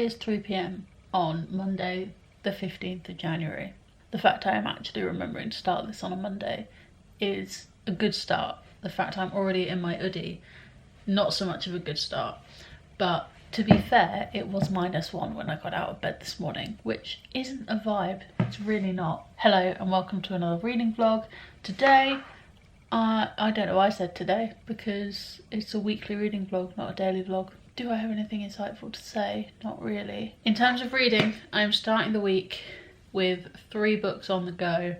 Today is 3 p.m. on Monday the 15th of January. The fact I am actually remembering to start this on a Monday is a good start. The fact I'm already in my hoodie, not so much of a good start. But to be fair, it was -1 when I got out of bed this morning, which isn't a vibe. It's really not. Hello and welcome to another reading vlog. Today, I don't know why I said today, because it's a weekly reading vlog, not a daily vlog. Do I have anything insightful to say? Not really. In terms of reading, I'm starting the week with 3 books on the go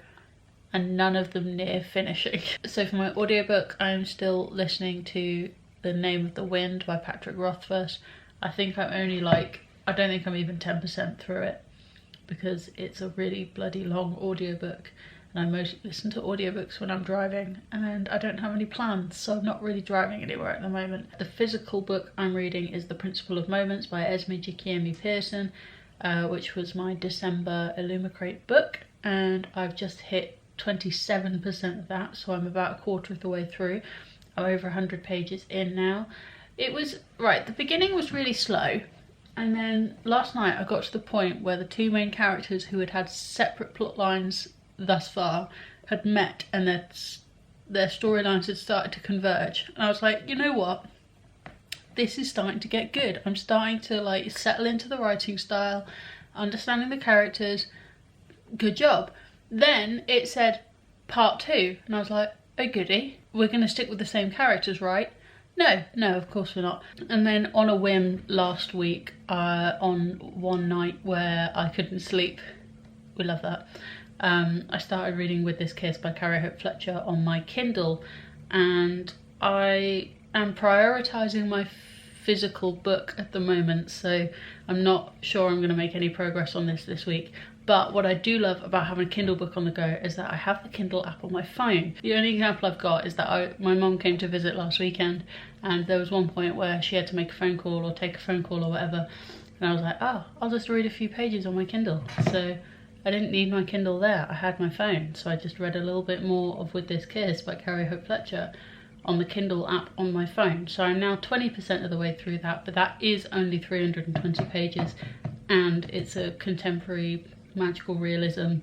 and none of them near finishing. So for my audiobook, I'm still listening to The Name of the Wind by Patrick Rothfuss. I think I'm only I don't think I'm even 10% through it because it's a really bloody long audiobook. And I mostly listen to audiobooks when I'm driving and I don't have any plans, so I'm not really driving anywhere at the moment. The physical book I'm reading is The Principle of Moments by Esme Gikiemi Pearson, which was my December Illumicrate book, and I've just hit 27% of that, so I'm about a quarter of the way through. I'm over 100 pages in now. The beginning was really slow, and then last night I got to the point where the 2 main characters who had separate plot lines thus far had met and their storylines had started to converge, and I was like, you know what, this is starting to get good. I'm starting to settle into the writing style, understanding the characters. Good job. Then it said part 2 and I was like, oh goody, we're gonna stick with the same characters, right? No, of course we're not. And then on a whim last week, on one night where I couldn't sleep, we love that, I started reading With This Kiss by Carrie Hope Fletcher on my Kindle, and I am prioritising my physical book at the moment, so I'm not sure I'm going to make any progress on this week. But what I do love about having a Kindle book on the go is that I have the Kindle app on my phone. The only example I've got is that my mum came to visit last weekend, and there was one point where she had to make a phone call or take a phone call or whatever, and I was like, oh, I'll just read a few pages on my Kindle. So I didn't need my Kindle there, I had my phone, so I just read a little bit more of With This Kiss by Carrie Hope Fletcher on the Kindle app on my phone. So I'm now 20% of the way through that, but that is only 320 pages, and it's a contemporary magical realism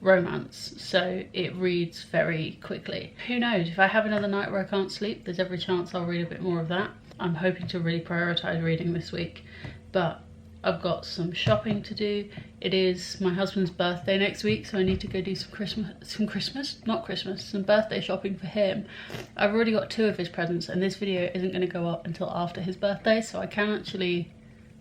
romance, so it reads very quickly. Who knows, if I have another night where I can't sleep, there's every chance I'll read a bit more of that. I'm hoping to really prioritise reading this week, but I've got some shopping to do. It is my husband's birthday next week, so I need to go do some birthday shopping for him. I've already got 2 of his presents, and this video isn't going to go up until after his birthday, so I can actually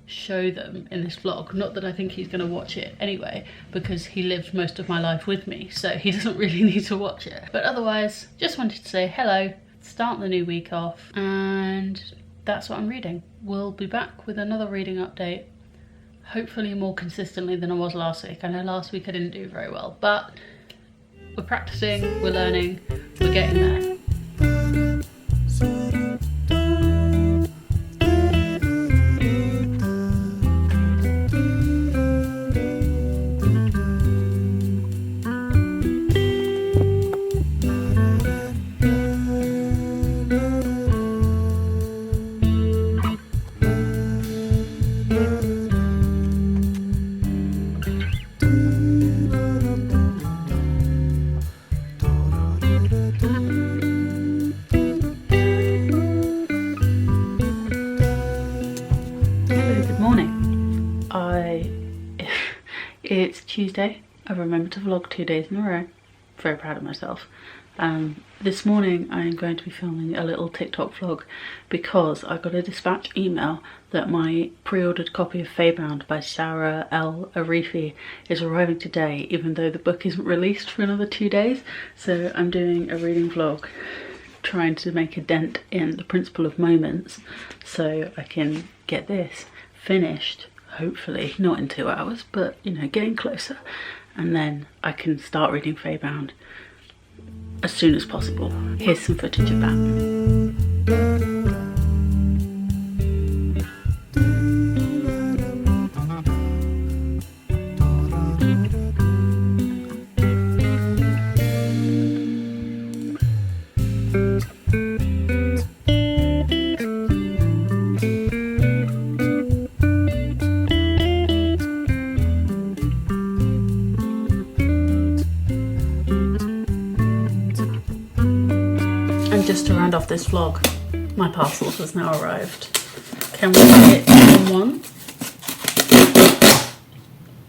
show them in this vlog. Not that I think he's going to watch it anyway, because he lived most of my life with me, so he doesn't really need to watch it. But otherwise, just wanted to say hello, start the new week off, and that's what I'm reading. We'll be back with another reading update, hopefully more consistently than I was last week. I know last week I didn't do very well, but we're practicing, we're learning, we're getting there. It's Tuesday. I remembered to vlog 2 days in a row. Very proud of myself. This morning I'm going to be filming a little TikTok vlog because I got a dispatch email that my pre-ordered copy of Feybound by Sarah L. Arifi is arriving today, even though the book isn't released for another 2 days. So I'm doing a reading vlog trying to make a dent in The Principle of Moments so I can get this finished. Hopefully, not in 2 hours, but you know, getting closer. And then I can start reading Feybound as soon as possible. Here's some footage of that. just to round off this vlog, my parcel has now arrived. Can we get it in one?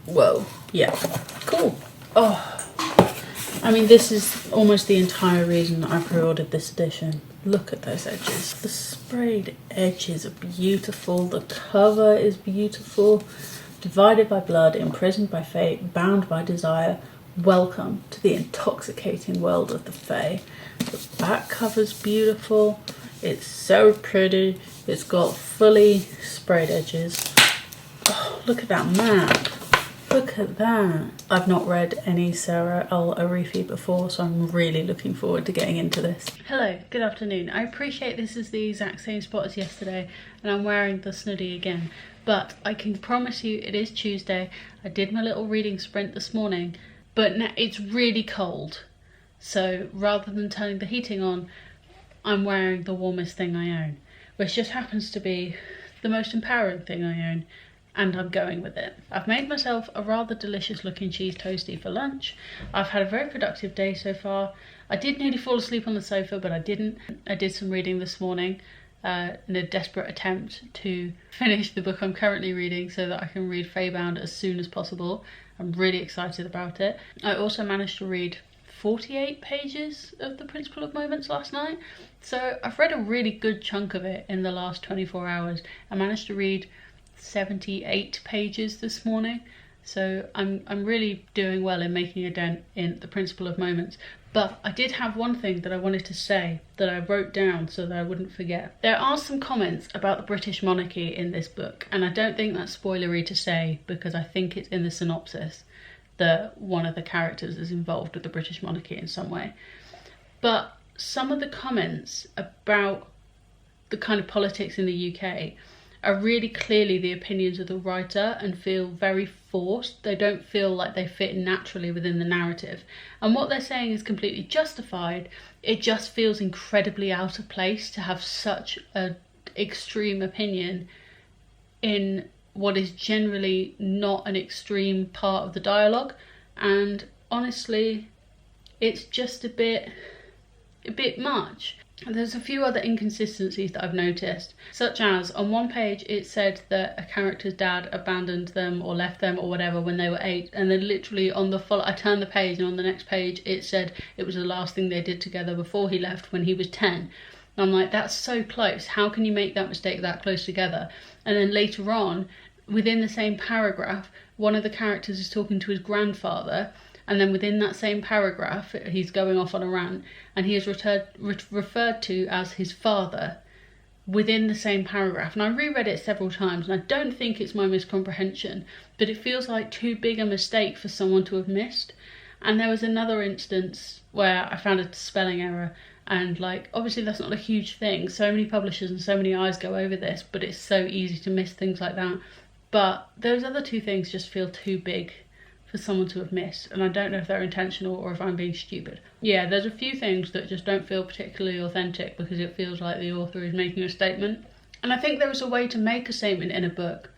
Whoa, yeah, cool. Oh, I mean, this is almost the entire reason I pre-ordered this edition. Look at those edges. The sprayed edges are beautiful. The cover is beautiful. Divided by blood, imprisoned by fate, bound by desire. Welcome to the intoxicating world of the Fae. The back cover's beautiful. It's so pretty. It's got fully sprayed edges. Oh, look at that map. Look at that. I've not read any Sarah L. Arifi before, so I'm really looking forward to getting into this. Hello, good afternoon. I appreciate this is the exact same spot as yesterday, and I'm wearing the snuddy again. But I can promise you it is Tuesday. I did my little reading sprint this morning, but now it's really cold. So rather than turning the heating on, I'm wearing the warmest thing I own, which just happens to be the most empowering thing I own. And I'm going with it. I've made myself a rather delicious looking cheese toastie for lunch. I've had a very productive day so far. I did nearly fall asleep on the sofa, but I didn't. I did some reading this morning in a desperate attempt to finish the book I'm currently reading so that I can read Feybound as soon as possible. I'm really excited about it. I also managed to read 48 pages of The Principle of Moments last night. So I've read a really good chunk of it in the last 24 hours. I managed to read 78 pages this morning, so I'm really doing well in making a dent in The Principle of Moments. But I did have one thing that I wanted to say that I wrote down so that I wouldn't forget. There are some comments about the British monarchy in this book, and I don't think that's spoilery to say because I think it's in the synopsis that one of the characters is involved with the British monarchy in some way. But some of the comments about the kind of politics in the UK are really clearly the opinions of the writer and feel very forced. They don't feel like they fit naturally within the narrative. And what they're saying is completely justified. It just feels incredibly out of place to have such an extreme opinion in what is generally not an extreme part of the dialogue. And honestly, it's just a bit much. There's a few other inconsistencies that I've noticed, such as on one page it said that a character's dad abandoned them or left them or whatever when they were 8, and then literally on the I turned the page and on the next page it said it was the last thing they did together before he left when he was 10. And I'm like, that's so close. How can you make that mistake that close together? And then later on, within the same paragraph, one of the characters is talking to his grandfather, and then within that same paragraph, he's going off on a rant, and he is referred to as his father within the same paragraph. And I reread it several times, and I don't think it's my miscomprehension, but it feels like too big a mistake for someone to have missed. And there was another instance where I found a spelling error, and like, obviously that's not a huge thing. So many publishers and so many eyes go over this, but it's so easy to miss things like that. But those other two things just feel too big for someone to have missed, and I don't know if they're intentional or if I'm being stupid. Yeah, there's a few things that just don't feel particularly authentic because it feels like the author is making a statement. And I think there is a way to make a statement in a book,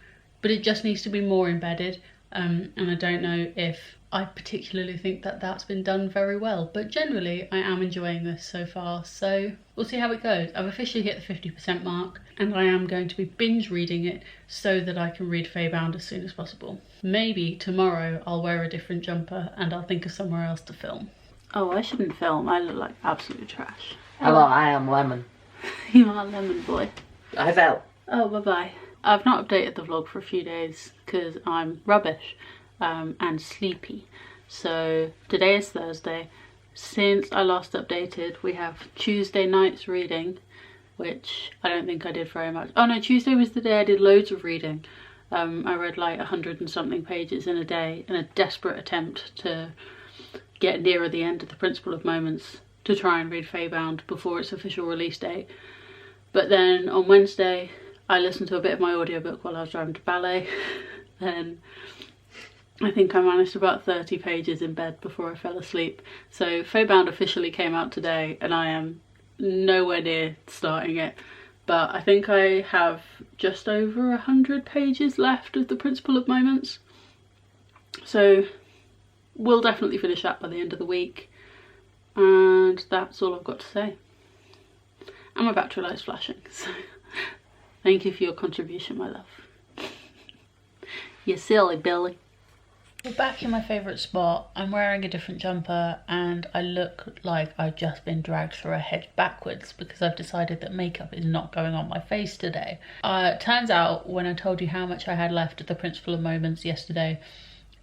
but it just needs to be more embedded, and I don't know if I particularly think that that's been done very well, but generally I am enjoying this so far, so we'll see how it goes. I've officially hit the 50% mark, and I am going to be binge reading it so that I can read Feybound as soon as possible. Maybe tomorrow I'll wear a different jumper and I'll think of somewhere else to film. Oh, I shouldn't film. I look like absolute trash. Hello, I am Lemon. You are Lemon Boy. I fell. Oh, bye-bye. I've not updated the vlog for a few days because I'm rubbish and sleepy. So today is Thursday. Since I last updated, we have Tuesday night's reading, which I don't think I did very much. Oh no, Tuesday was the day I did loads of reading. I read like 100 and something pages in a day in a desperate attempt to get nearer the end of The Principle of Moments to try and read Feybound before its official release date. But then on Wednesday, I listened to a bit of my audiobook while I was driving to ballet. Then I think I managed about 30 pages in bed before I fell asleep. So Feybound officially came out today and I am nowhere near starting it. But I think I have just over 100 pages left of The Principle of Moments. So we'll definitely finish that by the end of the week. And that's all I've got to say. And my battery light's flashing, so thank you for your contribution, my love. You silly Billy. We're back in my favourite spot. I'm wearing a different jumper and I look like I've just been dragged through a hedge backwards because I've decided that makeup is not going on my face today. Turns out when I told you how much I had left at the Principle of Moments yesterday,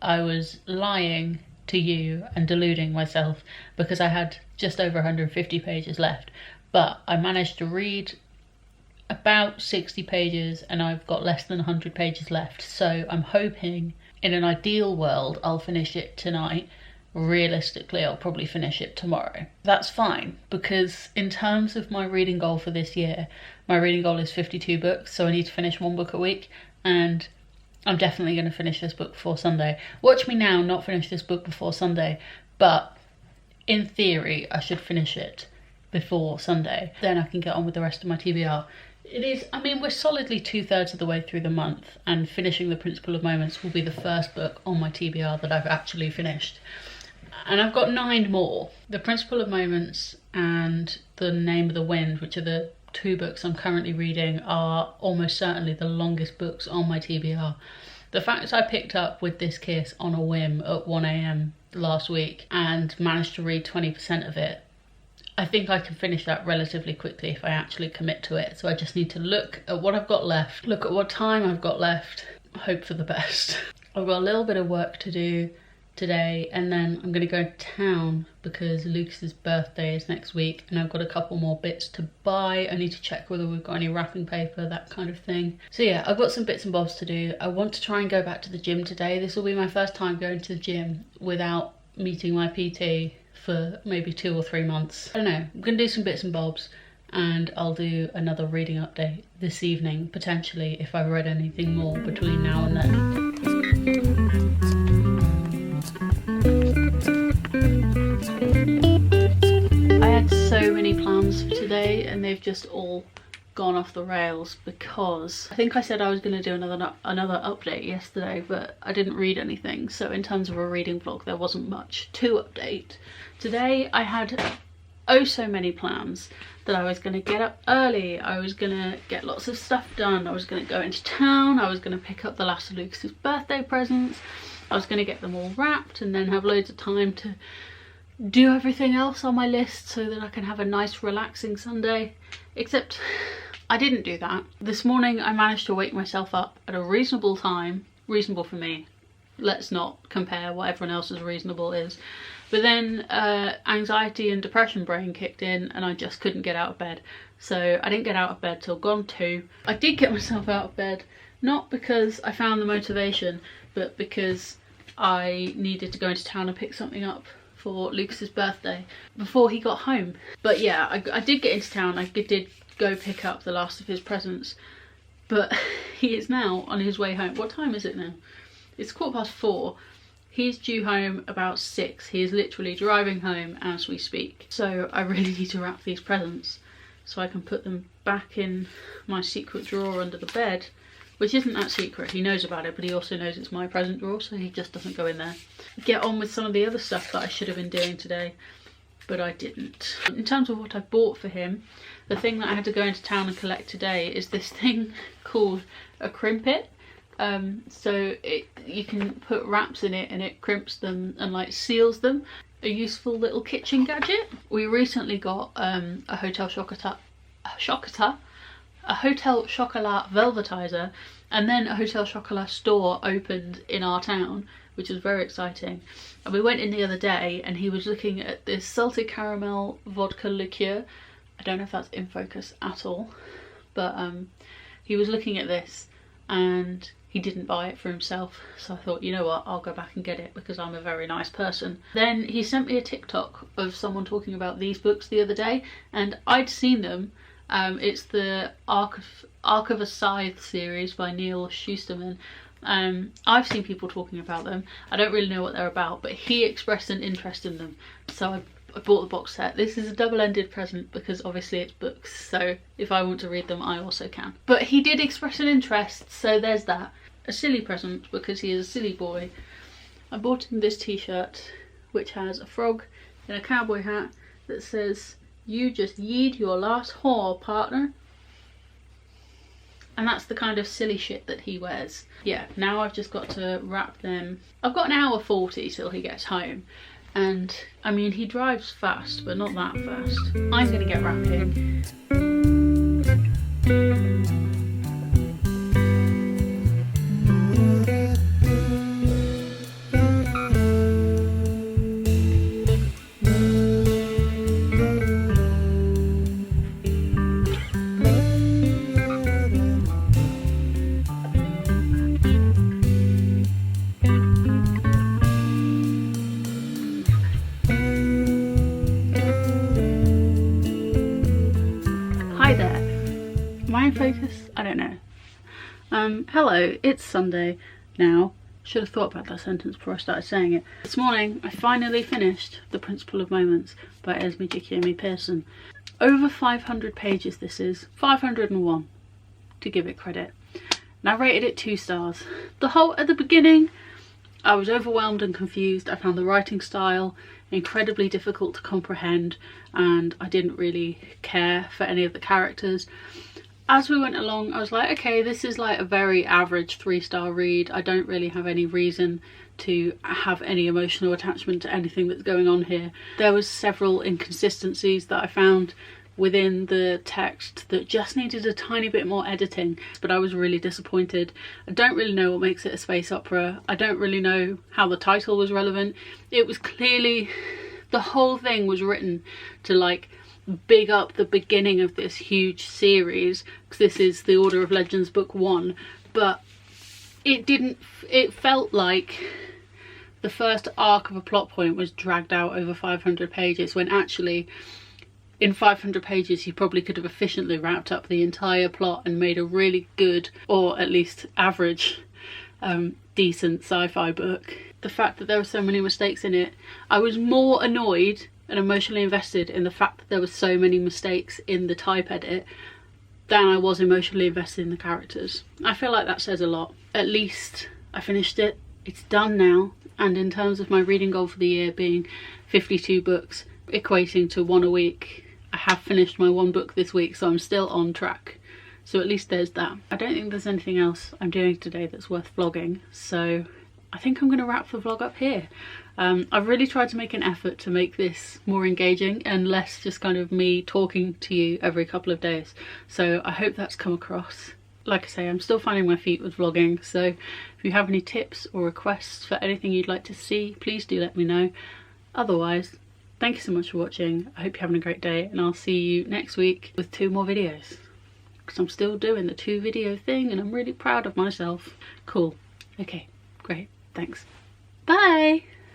I was lying to you and deluding myself because I had just over 150 pages left. But I managed to read about 60 pages and I've got less than 100 pages left. So I'm hoping in an ideal world I'll finish it tonight. Realistically, I'll probably finish it tomorrow. That's fine because in terms of my reading goal for this year, my reading goal is 52 books. So I need to finish 1 book a week and I'm definitely going to finish this book before Sunday. Watch me now not finish this book before Sunday, but in theory I should finish it before Sunday. Then I can get on with the rest of my TBR. It is, I mean, we're solidly 2/3 of the way through the month and finishing The Principle of Moments will be the first book on my TBR that I've actually finished. And I've got 9 more. The Principle of Moments and The Name of the Wind, which are the 2 books I'm currently reading, are almost certainly the longest books on my TBR. The fact I picked up With This Kiss on a whim at 1 AM last week and managed to read 20% of it, I think I can finish that relatively quickly if I actually commit to it. So I just need to look at what I've got left, look at what time I've got left, hope for the best. I've got a little bit of work to do today and then I'm going to go to town because Lucas's birthday is next week and I've got a couple more bits to buy. I need to check whether we've got any wrapping paper, that kind of thing. So yeah, I've got some bits and bobs to do. I want to try and go back to the gym today. This will be my first time going to the gym without meeting my PT for maybe 2 or 3 months. I don't know, I'm gonna do some bits and bobs and I'll do another reading update this evening, potentially, if I've read anything more between now and then. I had so many plans for today and they've just all gone off the rails because I think I said I was going to do another update yesterday, but I didn't read anything. So in terms of a reading vlog, there wasn't much to update. Today I had oh so many plans that I was going to get up early, I was going to get lots of stuff done, I was going to go into town, I was going to pick up the last of Lucas's birthday presents, I was going to get them all wrapped and then have loads of time to do everything else on my list so that I can have a nice relaxing Sunday. Except I didn't do that. This morning I managed to wake myself up at a reasonable time, reasonable for me. Let's not compare what everyone else's reasonable is. But then anxiety and depression brain kicked in and I just couldn't get out of bed. So I didn't get out of bed till gone 2. I did get myself out of bed, not because I found the motivation, but because I needed to go into town and pick something up for Lucas's birthday before he got home. But yeah, I did get into town, I did go pick up the last of his presents, but he is now on his way home. What time is it now? It's 4:15. He's due home about 6. He is literally driving home as we speak. So I really need to wrap these presents so I can put them back in my secret drawer under the bed, which isn't that secret. He knows about it, but he also knows it's my present drawer, so he just doesn't go in there. Get on with some of the other stuff that I should have been doing today, but I didn't. In terms of what I bought for him, the thing that I had to go into town and collect today is this thing called a crimpet. So you can put wraps in it and it crimps them and like seals them. A useful little kitchen gadget. We recently got a Hotel Chocolat velvetizer, and then a Hotel Chocolat store opened in our town, which was very exciting. And we went in the other day and he was looking at this salted caramel vodka liqueur. I don't know if that's in focus at all, but he was looking at this and he didn't buy it for himself, so I thought, you know what, I'll go back and get it because I'm a very nice person. Then he sent me a TikTok of someone talking about these books the other day, and I'd seen them. It's the Arc of a Scythe series by Neil Shusterman. I've seen people talking about them. I don't really know what they're about, but he expressed an interest in them, so I bought the box set. This is a double-ended present because obviously it's books, so if I want to read them I also can. But he did express an interest, so there's that. A silly present because he is a silly boy. I bought him this t-shirt which has a frog in a cowboy hat that says You just yeed your last whore, partner. And that's the kind of silly shit that he wears. Yeah, now I've just got to wrap them. I've got an hour 40 till he gets home. And, I mean, he drives fast, but not that fast. I'm gonna get wrapping. Hi there. Am I in focus? I don't know. Hello, it's Sunday now. Should have thought about that sentence before I started saying it. This morning, I finally finished The Principle of Moments by Esme Jikiomi Pearson. Over 500 pages this is. 501, to give it credit. And I rated it 2 stars. At the beginning, I was overwhelmed and confused. I found the writing style incredibly difficult to comprehend, and I didn't really care for any of the characters. As we went along, I was like, okay, this is like a very average 3-star read. I don't really have any reason to have any emotional attachment to anything that's going on here. There was several inconsistencies that I found within the text that just needed a tiny bit more editing, but I was really disappointed. I don't really know what makes it a space opera. I don't really know how the title was relevant. It was clearly, the whole thing was written to like big up the beginning of this huge series, because this is the Order of Legends book 1, but it felt like the first arc of a plot point was dragged out over 500 pages, when actually in 500 pages you probably could have efficiently wrapped up the entire plot and made a really good, or at least average, decent sci-fi book. The fact that there were so many mistakes in it, I was more annoyed and emotionally invested in the fact that there were so many mistakes in the type edit than I was emotionally invested in the characters. I feel like that says a lot. At least I finished it. It's done now. And in terms of my reading goal for the year being 52 books, equating to 1 a week, I have finished my 1 book this week, so I'm still on track. So at least there's that. I don't think there's anything else I'm doing today that's worth vlogging, so I think I'm going to wrap the vlog up here. I've really tried to make an effort to make this more engaging and less just kind of me talking to you every couple of days. So I hope that's come across. Like I say, I'm still finding my feet with vlogging, so if you have any tips or requests for anything you'd like to see, please do let me know. Otherwise, thank you so much for watching. I hope you're having a great day, and I'll see you next week with 2 more videos. Because I'm still doing the 2 video thing and I'm really proud of myself. Cool. Okay, great. Thanks. Bye!